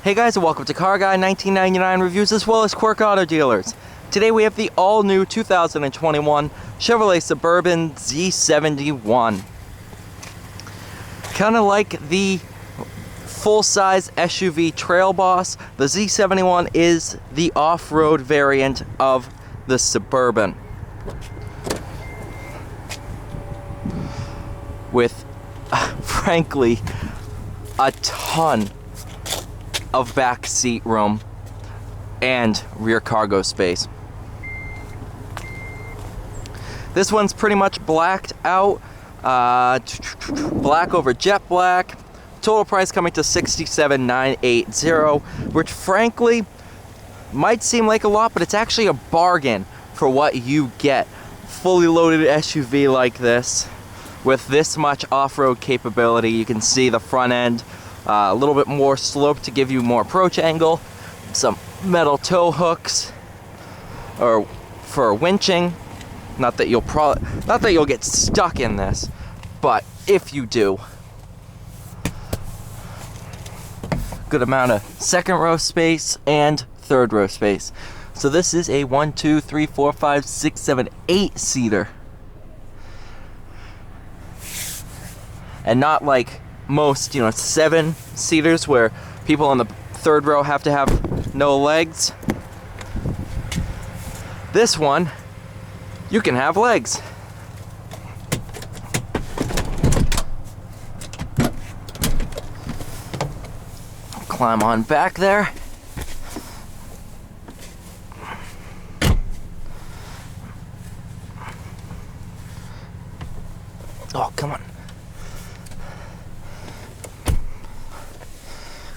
Hey guys, and welcome to Car Guy 1999 Reviews as well as Quirk Auto Dealers. Today we have the all-new 2021 Chevrolet Suburban Z71. Kind of like the full-size SUV Trail Boss, the Z71 is the off-road variant of the Suburban. With, frankly, a ton of back seat room and rear cargo space. This one's pretty much blacked out, black over jet black. Total price coming to $67,980, which frankly might seem like a lot, but it's actually a bargain for what you get. Fully loaded SUV like this with this much off-road capability. You can see the front end. A little bit more slope to give you more approach angle, some metal tow hooks, or for winching. Not that you'll get stuck in this, but if you do, good amount of second row space and third row space. So this is a 1, 2, 3, 4, 5, 6, 7, 8 seater, and not like most, 7-seaters where people on the third row have to have no legs. This one, you can have legs. Climb on back there. Oh, come on.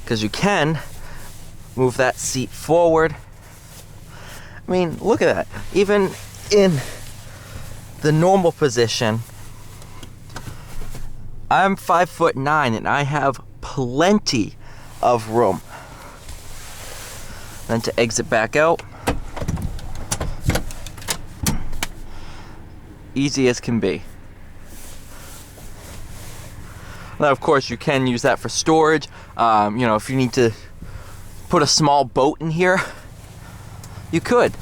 Because you can move that seat forward. I mean, look at that. Even in the normal position, I'm 5'9" and I have plenty of room. Then to exit back out, easy as can be. Now, of course, you can use that for storage. If you need to put a small boat in here, you could.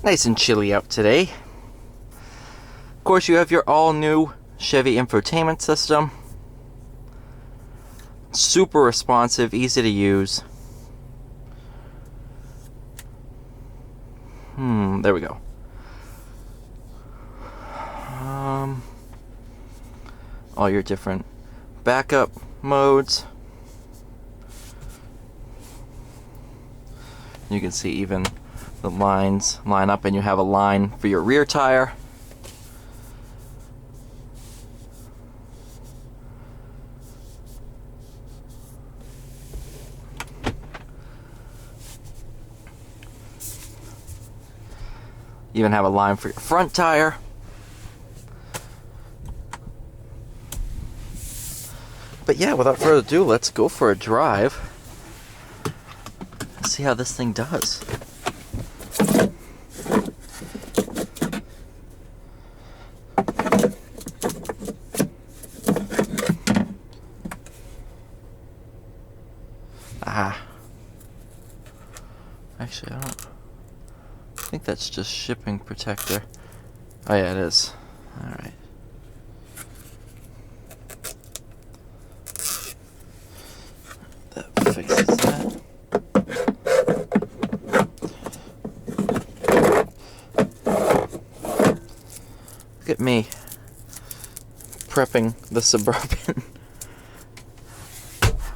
Nice and chilly out today. Of course, you have your all-new Chevy infotainment system. Super responsive, easy to use. There we go. All your different backup modes. You can see even the lines line up, and you have a line for your rear tire. You even have a line for your front tire. But yeah, without further ado, let's go for a drive. See how this thing does. Actually, I think that's just shipping protector. Oh yeah, it is. Alright. That fixes that. Look at me prepping the Suburban.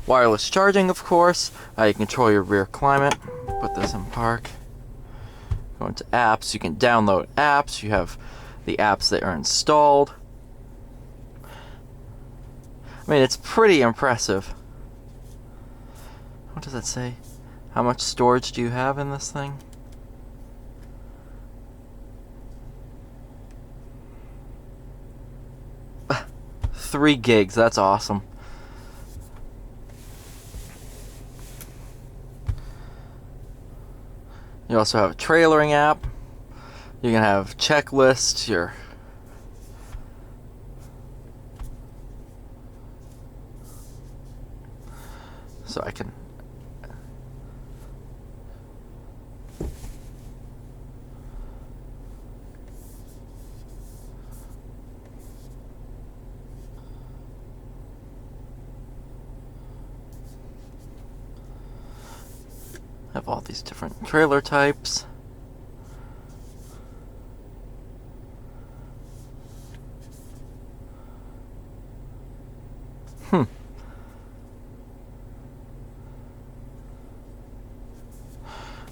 Wireless charging, of course. You can control your rear climate. Put this in park. Go into apps. You can download apps. You have the apps that are installed. I mean, it's pretty impressive. What does that say? How much storage do you have in this thing? 3 gigs. That's awesome. You also have a trailering app. You can have checklists, your so I can have all these different trailer types.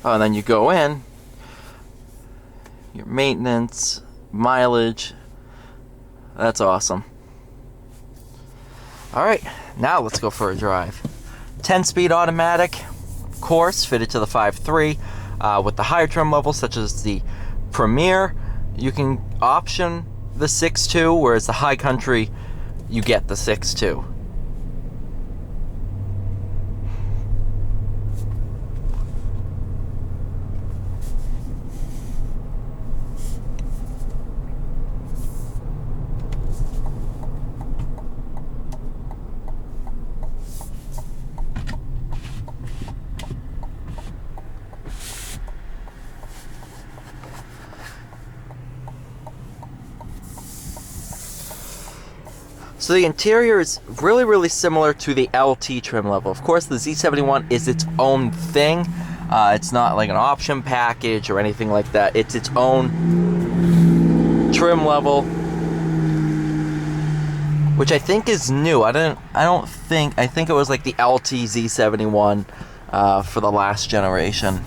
Oh, and then you go in, your maintenance, mileage. That's awesome. Alright, now let's go for a drive. 10-speed automatic, of course, fitted to the 5.3. With the higher trim levels, such as the Premier, you can option the 6.2, whereas the High Country, you get the 6.2. So the interior is really similar to the LT trim level. Of course, the Z71 is its own thing. It's not like an option package or anything like that. It's its own trim level, which I think is new. I think it was like the LT Z71 for the last generation.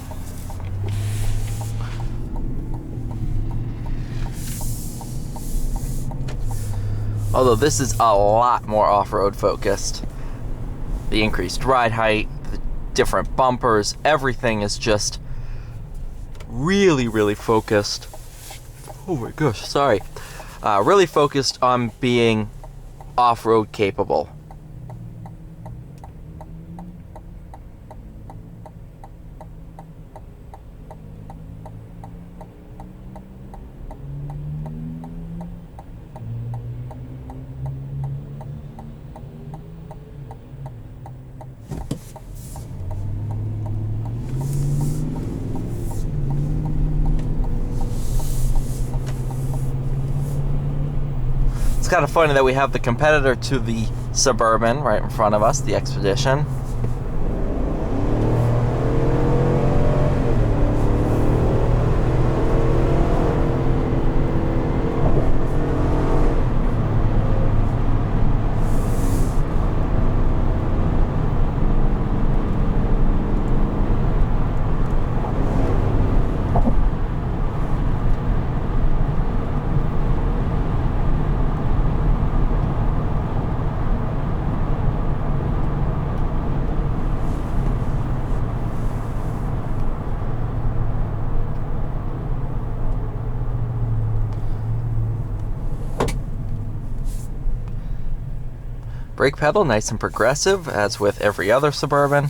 Although this is a lot more off-road focused. The increased ride height, the different bumpers, everything is just really focused. Oh my gosh, sorry. Really focused on being off-road capable. It's kind of funny that we have the competitor to the Suburban right in front of us, the Expedition. Brake pedal, nice and progressive, as with every other Suburban.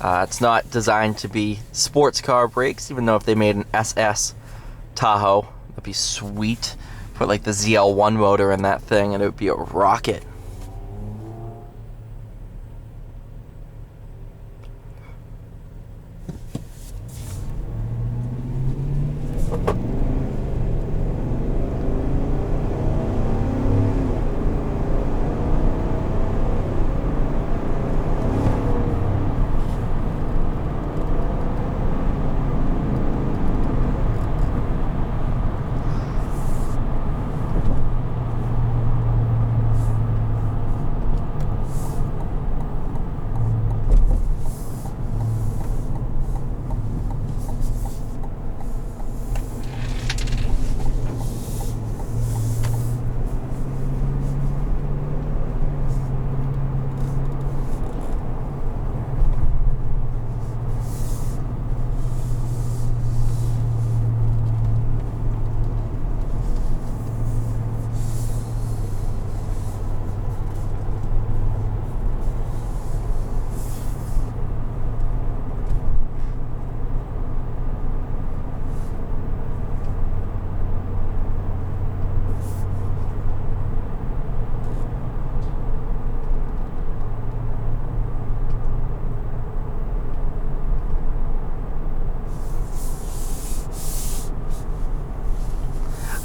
It's not designed to be sports car brakes, even though if they made an SS Tahoe, that'd be sweet. Put like the ZL1 motor in that thing and it would be a rocket.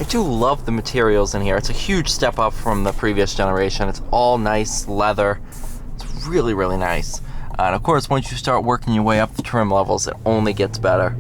I do love the materials in here. It's a huge step up from the previous generation. It's all nice leather. It's really, really nice. And of course, once you start working your way up the trim levels, it only gets better.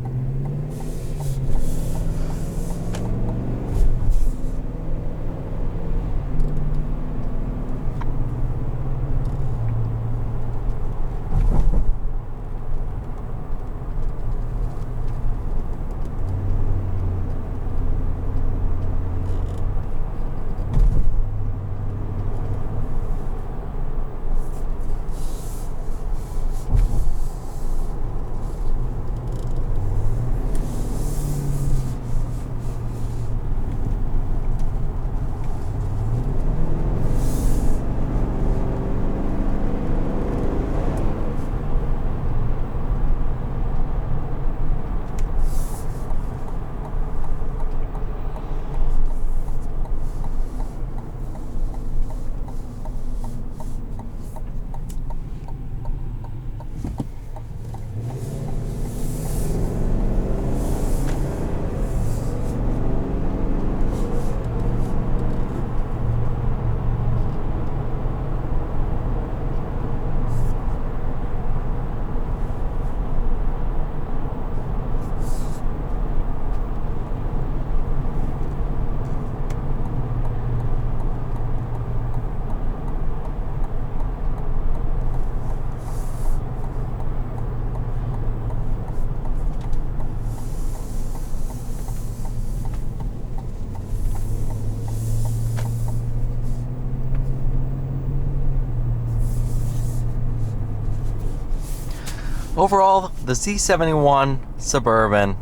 Overall, the Z71 Suburban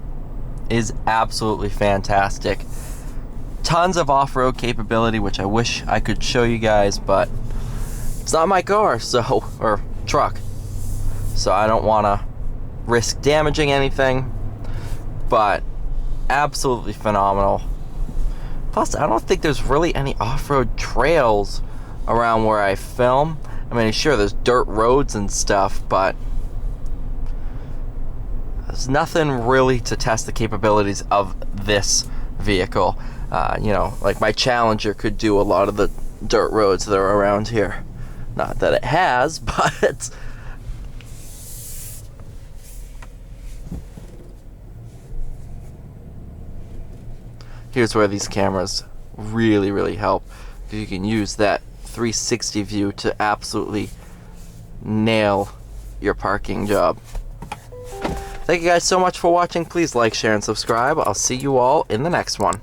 is absolutely fantastic. Tons of off-road capability, which I wish I could show you guys, but it's not my car, or truck. So I don't want to risk damaging anything, but absolutely phenomenal. Plus, I don't think there's really any off-road trails around where I film. I mean, sure, there's dirt roads and stuff, but there's nothing really to test the capabilities of this vehicle. You know, like my Challenger could do a lot of the dirt roads that are around here. Not that it has, but here's where these cameras really, really help. You can use that 360 view to absolutely nail your parking job. Thank you guys so much for watching. Please like, share, and subscribe. I'll see you all in the next one.